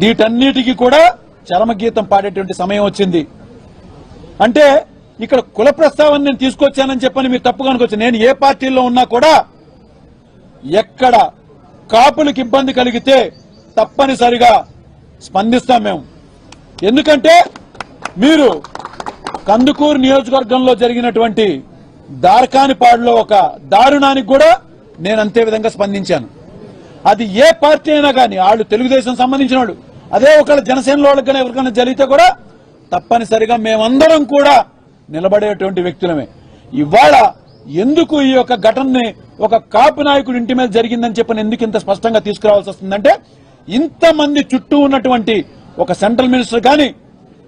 వీటన్నిటికీ కూడా చరమగీతం పాడేటువంటి సమయం వచ్చింది. అంటే ఇక్కడ కుల ప్రస్తావన నేను తీసుకొచ్చానని చెప్పని మీరు తప్పుగా అనుకోవచ్చు. నేను ఏ పార్టీలో ఉన్నా కూడా ఎక్కడ కాపులకు ఇబ్బంది కలిగితే తప్పనిసరిగా స్పందిస్తాం మేము. ఎందుకంటే మీరు కందుకూరు నియోజకవర్గంలో జరిగినటువంటి దార్కానిపాడులో ఒక దారుణానికి కూడా నేను అంతే విధంగా స్పందించాను. అది ఏ పార్టీ అయినా కానీ, వాళ్ళు తెలుగుదేశం సంబంధించిన వాళ్ళు, అదే ఒకళ్ళ జనసేనలో వాళ్ళకి కానీ ఎవరికైనా జరిగితే కూడా తప్పనిసరిగా మేమందరం కూడా నిలబడేటువంటి వ్యక్తులమే. ఇవాళ ఎందుకు ఈ యొక్క ఘటనని ఒక కాపు నాయకుడి ఇంటి మీద జరిగిందని చెప్పని ఎందుకు ఇంత స్పష్టంగా తీసుకురావాల్సి వస్తుందంటే, ఇంతమంది చుట్టూ ఉన్నటువంటి ఒక సెంట్రల్ మినిస్టర్ కానీ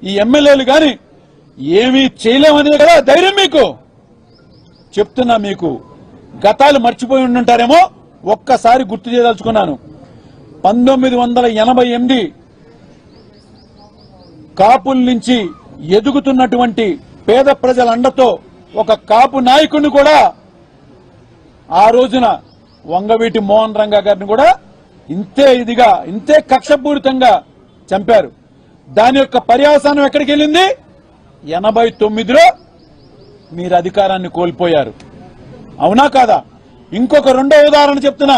ఈ ఎమ్మెల్యేలు కానీ ఏమీ చేయలేమనే కదా ధైర్యం మీకు. చెప్తున్నా, మీకు గతాలు మర్చిపోయి ఉండుంటారేమో, ఒక్కసారి గుర్తు చేయదలుచుకున్నాను. 1988 కాపుల నుంచి ఎదుగుతున్నటువంటి పేద ప్రజల అండతో ఒక కాపు నాయకుడిని కూడా ఆ రోజున వంగవీటి మోహన్ రంగా గారిని కూడా ఇంతే కక్షపూరితంగా చంపారు. దాని యొక్క పర్యవసానం ఎక్కడికి వెళ్ళింది? 89లో మీరు అధికారాన్ని కోల్పోయారు. అవునా కాదా? ఇంకొక రెండో ఉదాహరణ చెప్తున్నా.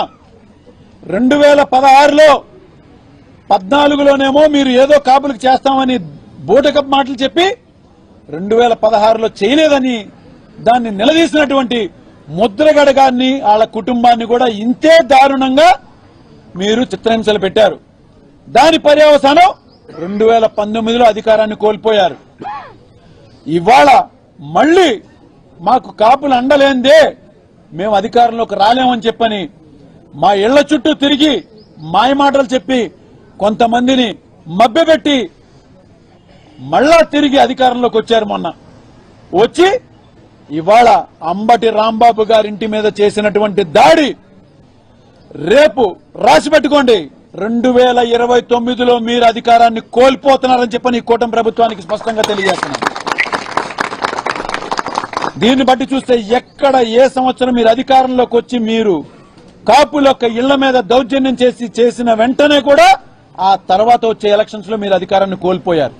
2016లో 14లోనేమో మీరు ఏదో కాపులకు చేస్తామని బూటకపు మాటలు చెప్పి 2016లో చేయలేదని దాన్ని నిలదీసినటువంటి ముద్రగడ గారిని వాళ్ళ కుటుంబాన్ని కూడా ఇంతే దారుణంగా మీరు చిత్రహింసలు పెట్టారు. దాని పర్యవసానం 2019లో అధికారాన్ని కోల్పోయారు. ఇవాళ మళ్లీ మాకు కాపులు అండలేందే మేము అధికారంలోకి రాలేమని చెప్పని మా ఇళ్ల చుట్టూ తిరిగి మాయమాటలు చెప్పి కొంతమందిని మభ్యపెట్టి మళ్ళా తిరిగి అధికారంలోకి వచ్చారు. మొన్న వచ్చి ఇవాళ అంబటి రాంబాబు గారింటి మీద చేసినటువంటి దాడి రేపు రాసి పెట్టుకోండి, 2029లో మీరు అధికారాన్ని కోల్పోతున్నారని చెప్పని ఈ కూటమి ప్రభుత్వానికి స్పష్టంగా తెలియజేస్తున్నారు. దీన్ని బట్టి చూస్తే ఎక్కడ ఏ సంవత్సరం మీరు అధికారంలోకి వచ్చి మీరు కాపుల యొక్క ఇళ్ల మీద దౌర్జన్యం చేసిన వెంటనే కూడా ఆ తర్వాత వచ్చే ఎలక్షన్స్ లో మీరు అధికారాన్ని కోల్పోయారు.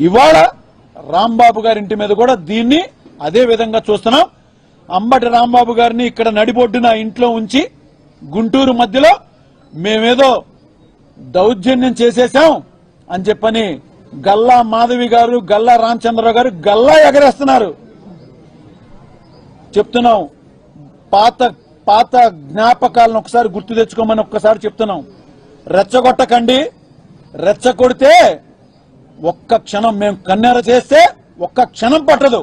ఇవాళ రాంబాబు గారి ఇంటి మీద కూడా దీన్ని అదే విధంగా చూస్తున్నాం. అంబటి రాంబాబు గారిని ఇక్కడ నడిబొడ్డున ఇంట్లో ఉంచి గుంటూరు మధ్యలో మేమేదో దౌర్జన్యం చేసేశాం అని చెప్పని గల్లా మాధవి గారు, గల్లా రామచంద్రరావు గారు గల్లా ఎగరేస్తున్నారు. చెప్తున్నాం, పాత జ్ఞాపకాలను ఒకసారి గుర్తు తెచ్చుకోమని ఒక్కసారి చెప్తున్నాం. రెచ్చగొట్టకండి, రెచ్చగొడితే ఒక్క క్షణం మేము కన్నెర చేస్తే ఒక్క క్షణం పట్టదు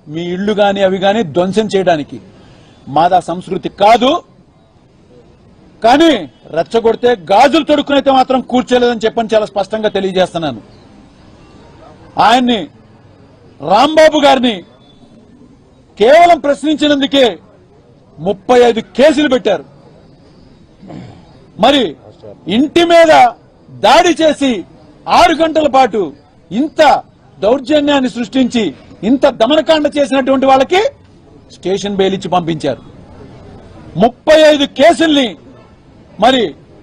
మీ ఇళ్లు గాని అవి గాని ధ్వంసం చేయడానికి. మాదా సంస్కృతి కాదు. కానీ రెచ్చగొడితే గాజులు తొడుక్కునైతే మాత్రం కూర్చోలేదని చెప్పని చాలా స్పష్టంగా తెలియజేస్తున్నాను. ఆయన్ని రాంబాబు గారిని కేవలం ప్రశ్నించినందుకే 35 కేసులు పెట్టారు. మరి ఇంటి మీద దాడి చేసి 6 గంటల పాటు ఇంత దౌర్జన్యాన్ని సృష్టించి ఇంత దమనకాండ చేసినటువంటి వాళ్ళకి స్టేషన్ బెయిల్ ఇచ్చి పంపించారు. 35 కేసుల్ని మరి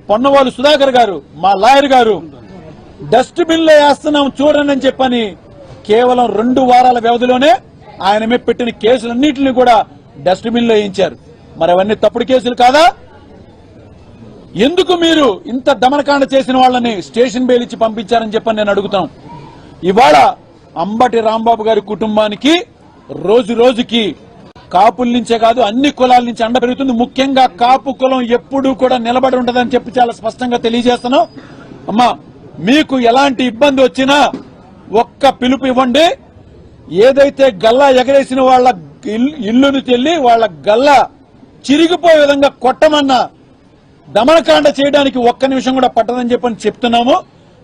పొన్నవాళ్ళు సుధాకర్ గారు, మా లాయర్ గారు డస్ట్బిన్ లో వేస్తున్నాం చూడండి అని చెప్పని కేవలం 2 వారాల వ్యవధిలోనే ఆయన మీద పెట్టిన కేసులన్నింటినీ కూడా డస్ట్బిన్ లో వేయించారు. మరి అవన్నీ తప్పుడు కేసులు కాదా? ఎందుకు మీరు ఇంత దమనకాండ చేసిన వాళ్ళని స్టేషన్ బెయిల్ ఇచ్చి పంపించారని చెప్పని నేను అడుగుతాం. ఇవాళ అంబటి రాంబాబు గారి కుటుంబానికి రోజు రోజుకి కాపుల నుంచే కాదు అన్ని కులాల నుంచి అండ పెరుగుతుంది. ముఖ్యంగా కాపు కులం ఎప్పుడూ కూడా నిలబడి ఉంటదని చెప్పి చాలా స్పష్టంగా తెలియజేస్తున్నాం. అమ్మా, మీకు ఎలాంటి ఇబ్బంది వచ్చినా ఒక్క పిలుపు ఇవ్వండి. ఏదైతే గల్లా ఎగరేసిన వాళ్ళ ఇల్లును తెల్లి వాళ్ళ గల్లా చిరిగిపోయే విధంగా కొట్టమన్నా దమనకాండ చేయడానికి ఒక్క నిమిషం కూడా పట్టదని చెప్పని చెప్తున్నాము.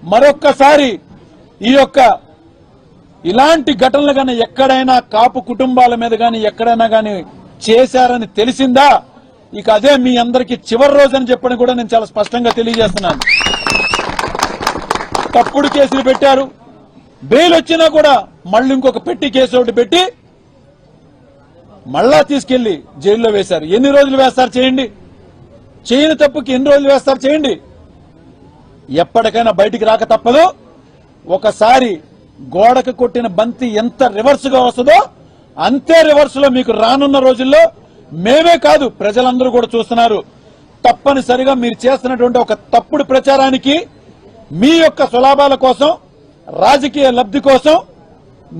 మరొక్కసారి ఈ యొక్క ఇలాంటి ఘటనలు గానీ ఎక్కడైనా కాపు కుటుంబాల మీద గానీ ఎక్కడైనా గానీ చేశారని తెలిసిందా, ఇక అదే మీ అందరికీ చివరి రోజు అని చెప్పని కూడా నేను చాలా స్పష్టంగా తెలియజేస్తున్నాను. తప్పుడు కేసులు పెట్టారు, బెయిల్ వచ్చినా కూడా మళ్ళీ ఇంకొక పెట్టి కేసు ఒకటి పెట్టి మళ్ళా తీసుకెళ్లి జైల్లో వేశారు. ఎన్ని రోజులు వేస్తారు చేయండి, చేయని తప్పుకి ఎన్ని రోజులు వేస్తారు చేయండి. ఎప్పటికైనా బయటికి రాక తప్పదు. ఒకసారి గోడకు కొట్టిన బంతి ఎంత రివర్స్ గా వస్తుందో అంతే రివర్స్ లో మీకు రానున్న రోజుల్లో మేమే కాదు ప్రజలందరూ కూడా చూస్తున్నారు. తప్పనిసరిగా మీరు చేస్తున్నటువంటి ఒక తప్పుడు ప్రచారానికి మీ యొక్క సులాభాల కోసం, రాజకీయ లబ్ధి కోసం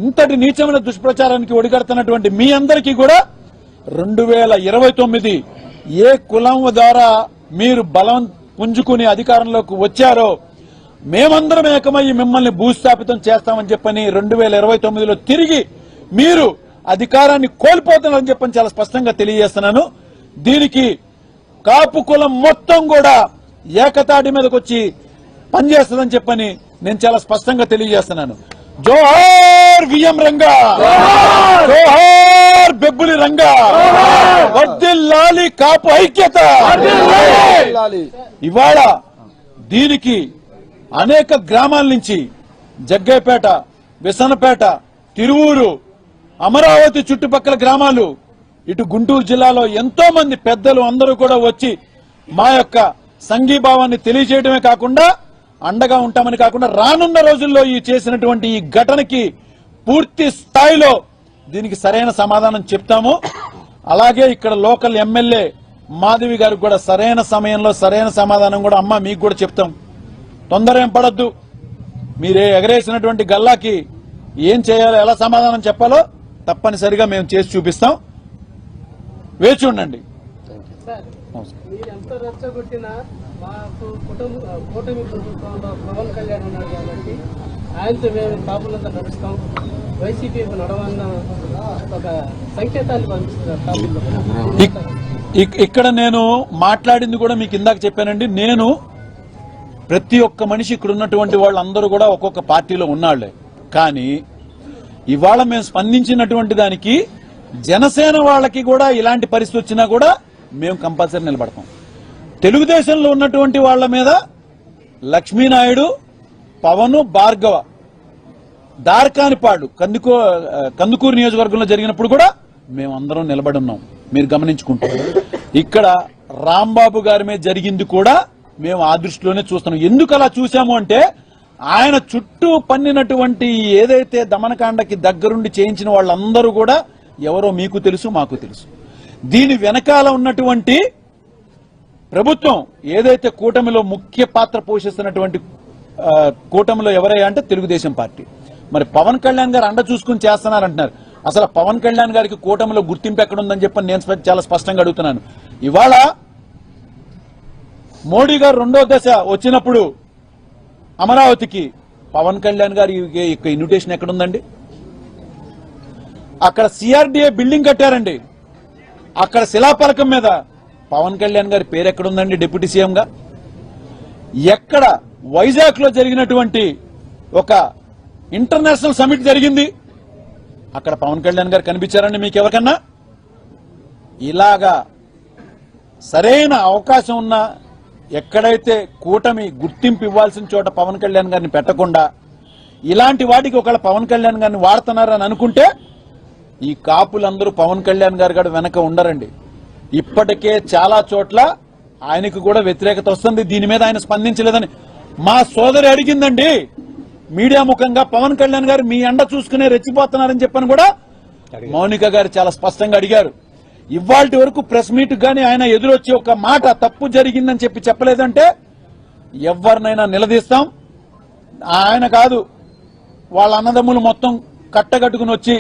ఇంతటి నీచమైన దుష్ప్రచారానికి ఒడిగడుతున్నటువంటి మీ అందరికీ కూడా 2029 ఏ కులం ద్వారా మీరు బలం పుంజుకుని అధికారంలోకి వచ్చారో మేమందరం ఏకమయ్యి మిమ్మల్ని భూస్థాపితం చేస్తామని చెప్పని 2029లో తిరిగి మీరు అధికారాన్ని కోల్పోతున్నారని చెప్పని చాలా స్పష్టంగా తెలియజేస్తున్నాను. దీనికి కాపు కులం మొత్తం కూడా ఏకతాటి మీదకి వచ్చి పనిచేస్తుందని చెప్పని నేను చాలా స్పష్టంగా తెలియజేస్తున్నాను. జోహార్ విఎం రంగా, జోహార్ బెబ్బులి రంగా, వర్ధిల్లాలి కాపు ఐక్యత. ఇవాళ దీనికి అనేక గ్రామాల నుంచి జగ్గైపేట, విసనపేట, తిరువూరు, అమరావతి చుట్టుపక్కల గ్రామాలు, ఇటు గుంటూరు జిల్లాలో ఎంతో మంది పెద్దలు అందరూ కూడా వచ్చి మా యొక్క సంఘీభావాన్ని తెలియజేయడమే కాకుండా అండగా ఉంటామని కాకుండా రానున్న రోజుల్లో ఈ చేసినటువంటి ఈ ఘటనకి పూర్తి స్థాయిలో దీనికి సరైన సమాధానం చెప్తాము. అలాగే ఇక్కడ లోకల్ ఎమ్మెల్యే మాధవి గారికి కూడా సరైన సమయంలో సరైన సమాధానం కూడా అమ్మ మీకు కూడా చెప్తాం. తొందర ఏం పడద్దు. మీరే ఎగరేసినటువంటి గల్లాకి ఏం చేయాలో, ఎలా సమాధానం చెప్పాలో తప్పనిసరిగా మేము చేసి చూపిస్తాం. వేచి ఉండండి. మీరెంత రెచ్చగొట్టినా మాకు కూటమి ప్రభుత్వంలో పవన్ కళ్యాణ్ ఉన్నాడు కాబట్టి ఆయనతో మేము కాపులంతా నడుస్తాం, వైసీపీకి నడవన్న ఒక సంకేతాన్ని పంపిస్తున్నారు కాపుల్లో. ఇక్కడ నేను మాట్లాడింది కూడా మీకు ఇందాక చెప్పానండి. నేను ప్రతి ఒక్క మనిషి ఇక్కడ ఉన్నటువంటి వాళ్ళందరూ కూడా ఒక్కొక్క పార్టీలో ఉన్నాళ్లే. కానీ ఇవాళ మేము స్పందించినటువంటి దానికి జనసేన వాళ్ళకి కూడా ఇలాంటి పరిస్థితి వచ్చినా కూడా మేము కంపల్సరీ నిలబడతాం. తెలుగుదేశంలో ఉన్నటువంటి వాళ్ల మీద లక్ష్మీనాయుడు, పవన్, భార్గవ, దార్కానిపాడు, కందుకూరు నియోజకవర్గంలో జరిగినప్పుడు కూడా మేమందరం నిలబడి ఉన్నాం. మీరు గమనించుకుంటారు. ఇక్కడ రాంబాబు గారి మీద జరిగింది కూడా మేము ఆ దృష్టిలోనే చూస్తున్నాం. ఎందుకు అలా చూసాము అంటే ఆయన చుట్టూ పన్నినటువంటి ఏదైతే దమనకాండకి దగ్గరుండి చేయించిన వాళ్ళందరూ కూడా ఎవరో మీకు తెలుసు, మాకు తెలుసు. దీని వెనకాల ఉన్నటువంటి ప్రభుత్వం ఏదైతే కూటమిలో ముఖ్య పాత్ర పోషిస్తున్నటువంటి కూటమిలో ఎవరయ్యా అంటే తెలుగుదేశం పార్టీ. మరి పవన్ కళ్యాణ్ గారు అండ చూసుకుని చేస్తున్నారంటున్నారు. అసలు పవన్ కళ్యాణ్ గారికి కూటమిలో గుర్తింపు ఎక్కడుందని చెప్పని నేను చాలా స్పష్టంగా అడుగుతున్నాను. ఇవాళ మోడీ గారు 2వ దశ వచ్చినప్పుడు అమరావతికి పవన్ కళ్యాణ్ గారి ఇన్విటేషన్ ఎక్కడుందండి? అక్కడ సిఆర్డీఏ బిల్డింగ్ కట్టారండి. అక్కడ శిలాఫలకం మీద పవన్ కళ్యాణ్ గారి పేరు ఎక్కడుందండి డిప్యూటీ సీఎంగా? ఎక్కడ వైజాగ్ లో జరిగినటువంటి ఒక ఇంటర్నేషనల్ సమిట్ జరిగింది, అక్కడ పవన్ కళ్యాణ్ గారు కనిపించారండి మీకు ఎవరికన్నా? ఇలాగా సరైన అవకాశం ఉన్న ఎక్కడైతే కూటమి గుర్తింపు ఇవ్వాల్సిన చోట పవన్ కళ్యాణ్ గారిని పెట్టకుండా ఇలాంటి వాటికి ఒకవేళ పవన్ కళ్యాణ్ గారిని వాడుతున్నారని అనుకుంటే ఈ కాపులందరూ పవన్ కళ్యాణ్ గారు కూడా వెనక ఉండరండి. ఇప్పటికే చాలా చోట్ల ఆయనకు కూడా వ్యతిరేకత వస్తుంది. దీని మీద ఆయన స్పందించలేదని మా సోదరి అడిగిందండి మీడియా ముఖంగా. పవన్ కళ్యాణ్ గారు మీ అండ చూసుకునే రెచ్చిపోతున్నారని చెప్పని కూడా మౌనిక గారు చాలా స్పష్టంగా అడిగారు. ఇవాల్టి వరకు ప్రెస్ మీట్ గానీ ఆయన ఎదురొచ్చి ఒక మాట తప్పు జరిగిందని చెప్పలేదంటే ఎవరినైనా నిలదీస్తాం. ఆయన కాదు, వాళ్ళ అన్నదమ్ములు మొత్తం కట్టగట్టుకుని వచ్చి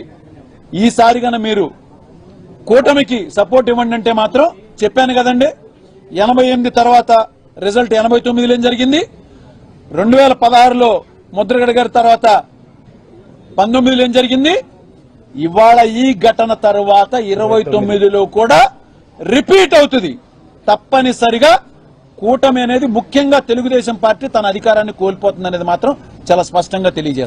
ఈసారి గన మీరు కూటమికి సపోర్ట్ ఇవ్వండి అంటే మాత్రం చెప్పాను కదండి. 88 తర్వాత రిజల్ట్ 89లో ఏం జరిగింది, 2016లో ముద్రగడ గారి తర్వాత 19లో ఏం జరిగింది, ఇవాళ ఈ ఘటన తర్వాత 29లో కూడా రిపీట్ అవుతుంది. తప్పనిసరిగా కూటమి అనేది ముఖ్యంగా తెలుగుదేశం పార్టీ తన అధికారాన్ని కోల్పోతుంది అనేది మాత్రం చాలా స్పష్టంగా తెలియజేస్తుంది.